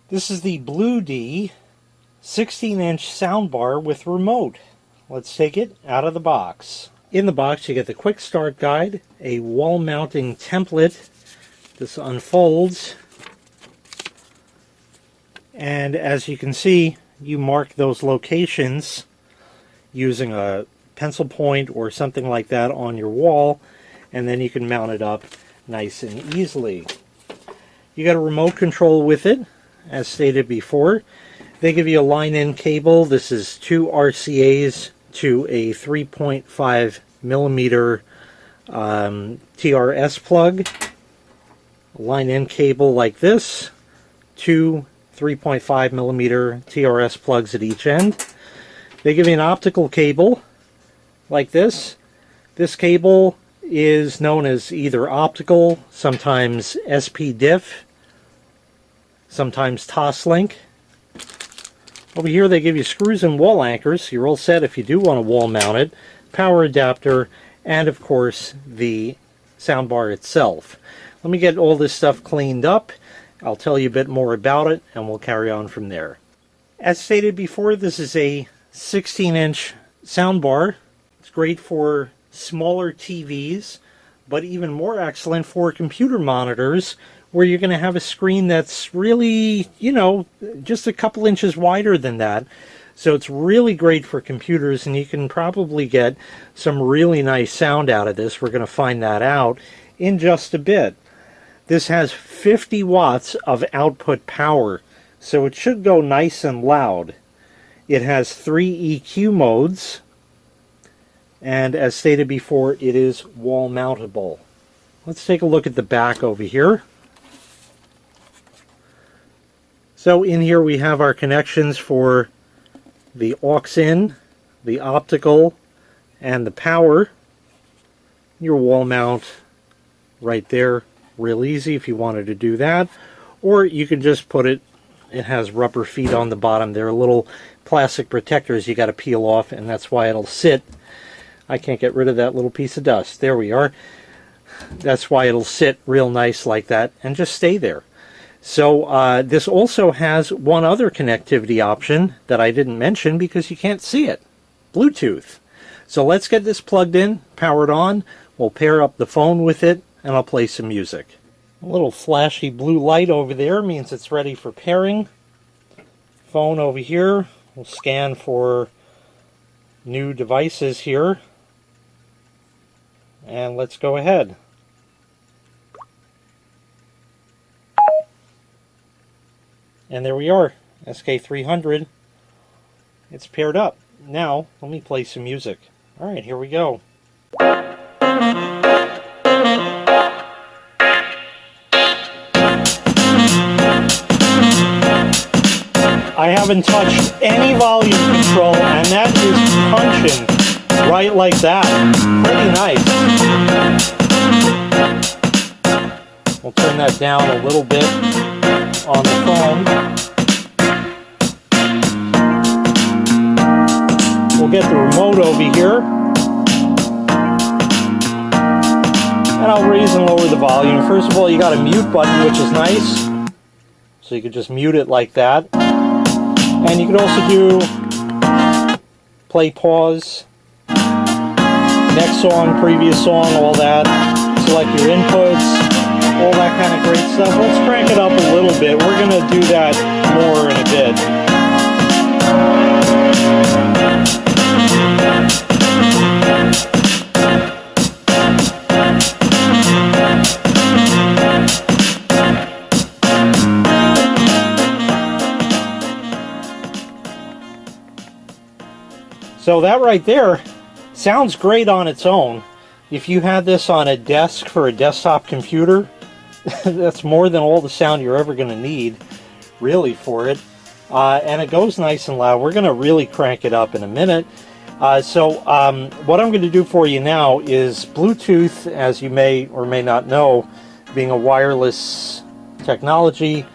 This is the Bluedee 16-inch soundbar with remote. Let's take it out of the box. In the box you get the quick start guide, a wall mounting template. This unfolds, and as you can see, you mark those locations using a pencil point or something like that on your wall, and then you can mount it up nice and easily. You got a remote control with it, as stated before. They give you a line-in cable. This is 2 RCAs to a 3.5 millimeter TRS plug. A line-in cable like this, 2 3.5 millimeter TRS plugs at each end. They give you an optical cable like this. This cable is known as either optical, sometimes SP-diff, sometimes Toslink. Over here they give you screws and wall anchors. You're all set if you do want to wall mount it, power adapter, and of course the soundbar itself. Let me get all this stuff cleaned up. I'll tell you a bit more about it and we'll carry on from there. As stated before, this is a 16-inch soundbar. It's great for smaller TVs, but even more excellent for computer monitors, where you're going to have a screen that's really, just a couple inches wider than that. So it's really great for computers, and you can probably get some really nice sound out of this. We're going to find that out in just a bit. This has 50 watts of output power, so it should go nice and loud. It has 3 EQ modes, and as stated before, it is wall mountable. Let's take a look at the back over here. So in here we have our connections for the aux-in, the optical, and the power. Your wall mount right there, real easy if you wanted to do that. Or you can just put it, it has rubber feet on the bottom. They're little plastic protectors you got to peel off, and that's why it'll sit. I can't get rid of that little piece of dust. There we are. That's why it'll sit real nice like that and just stay there. So this also has one other connectivity option that I didn't mention because you can't see it. Bluetooth. So let's get this plugged in, powered on. We'll pair up the phone with it, and I'll play some music. A little flashy blue light over there means it's ready for pairing. Phone over here. We'll scan for new devices here. And let's go ahead. And there we are, SK300. It's paired up. Now, let me play some music. Alright, here we go. I haven't touched any volume control, and that is punching right like that. Pretty nice. We'll turn that down a little bit on the phone. We'll get the remote over here, and I'll raise and lower the volume. First of all, you got a mute button, which is nice, so you can just mute it like that. And you can also do play, pause, next song, previous song, all that. Select your inputs, all that kind of great stuff. Let's crank it up a little bit. We're going to do that more in a bit. So that right there sounds great on its own. If you had this on a desk for a desktop computer, that's more than all the sound you're ever going to need, really, for it. And it goes nice and loud. We're going to really crank it up in a minute. So what I'm going to do for you now is Bluetooth, as you may or may not know, being a wireless technology,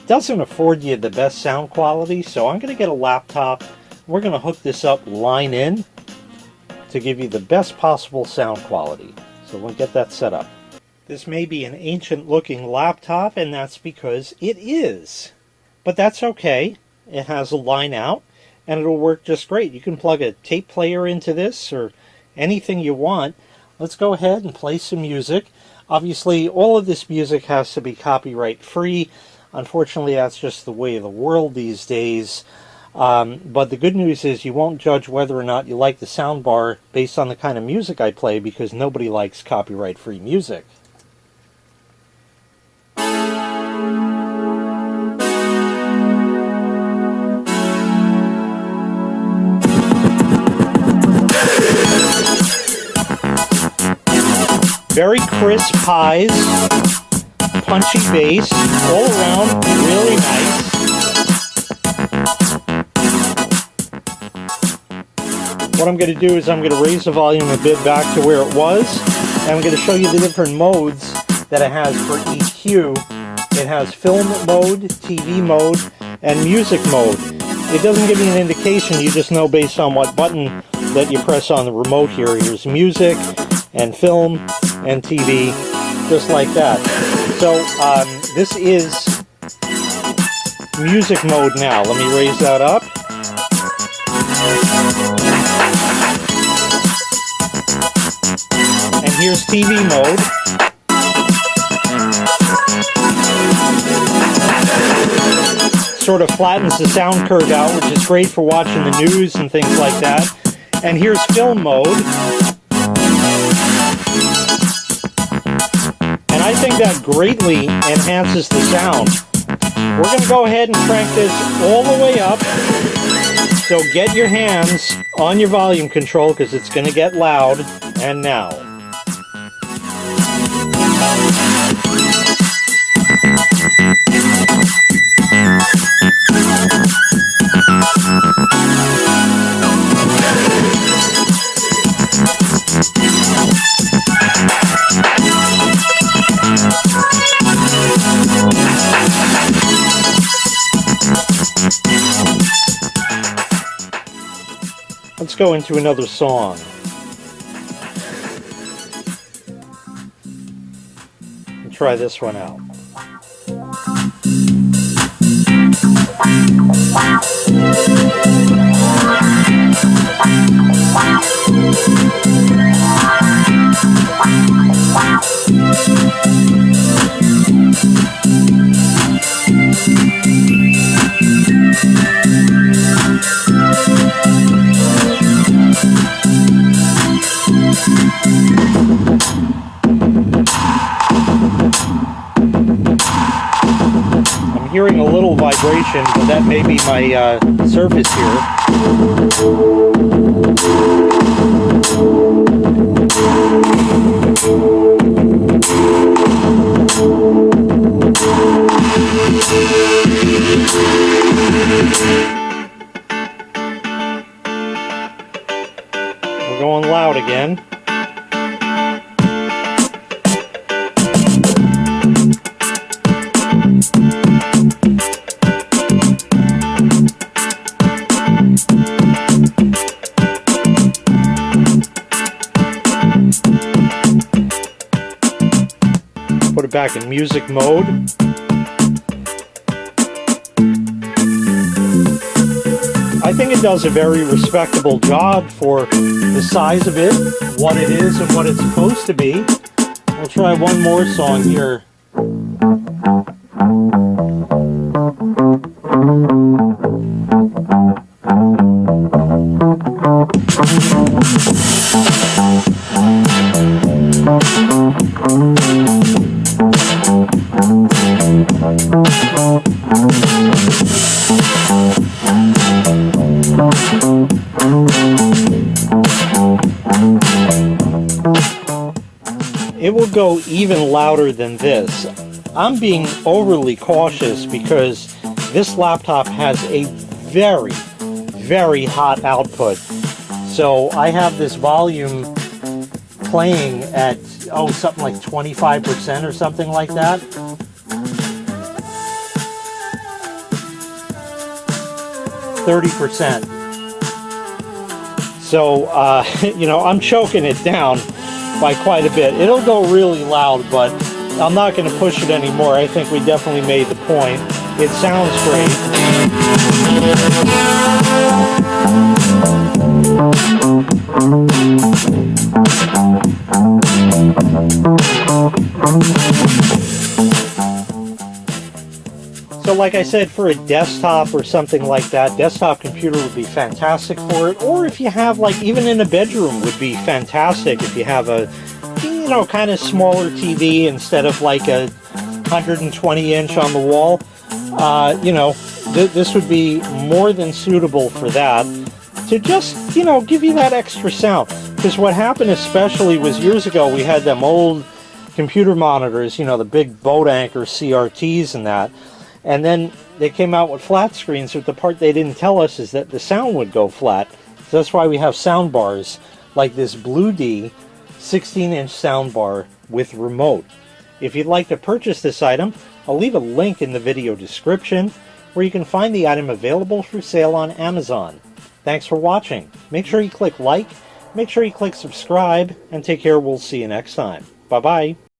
doesn't afford you the best sound quality. So I'm going to get a laptop. We're going to hook this up line in to give you the best possible sound quality. So we'll get that set up. This may be an ancient looking laptop, and that's because it is. but that's okay. It has a line out, and it'll work just great. You can plug a tape player into this or anything you want. Let's go ahead and play some music. Obviously, all of this music has to be copyright free. Unfortunately, that's just the way of the world these days. But the good news is you won't judge whether or not you like the soundbar based on the kind of music I play, because nobody likes copyright-free music. Very crisp highs, punchy bass, all around really nice. What I'm going to do is I'm going to raise the volume a bit back to where it was, and I'm going to show you the different modes that it has for EQ. It has film mode, TV mode, and music mode. It doesn't give you an indication, you just know based on what button that you press on the remote here. Here's music, and film, and TV, just like that. So this is music mode now. Let me raise that up. And here's TV mode. Sort of flattens the sound curve out, which is great for watching the news and things like that. And here's film mode. And I think that greatly enhances the sound. We're going to go ahead and crank this all the way up. So get your hands on your volume control because it's going to get loud. And now. Let's go into another song. And try this one out. I'm hearing a little vibration, but that may be my surface here. We're going loud again. Put it back in music mode. I think it does a very respectable job for the size of it, what it is, and what it's supposed to be. We'll try one more song here. It will go even louder than this. I'm being overly cautious because this laptop has a very, very hot output. So I have this volume playing at, something like 25% or something like that. %. So, I'm choking it down by quite a bit. It'll go really loud, but I'm not going to push it anymore. I think we definitely made the point. It sounds great. So like I said, for a desktop or something like that, desktop computer would be fantastic for it. Or if you have, like, even in a bedroom would be fantastic if you have a, you know, kind of smaller TV instead of like a 120-inch on the wall. You know, this would be more than suitable for that, to just, you know, give you that extra sound. Because what happened especially was years ago we had them old computer monitors, you know, the big boat anchor CRTs and that. And then they came out with flat screens, but the part they didn't tell us is that the sound would go flat. So that's why we have sound bars like this Bluedee 16-inch sound bar with remote. If you'd like to purchase this item, I'll leave a link in the video description where you can find the item available for sale on Amazon. Thanks for watching. Make sure you click like, make sure you click subscribe, and take care. We'll see you next time. Bye-bye.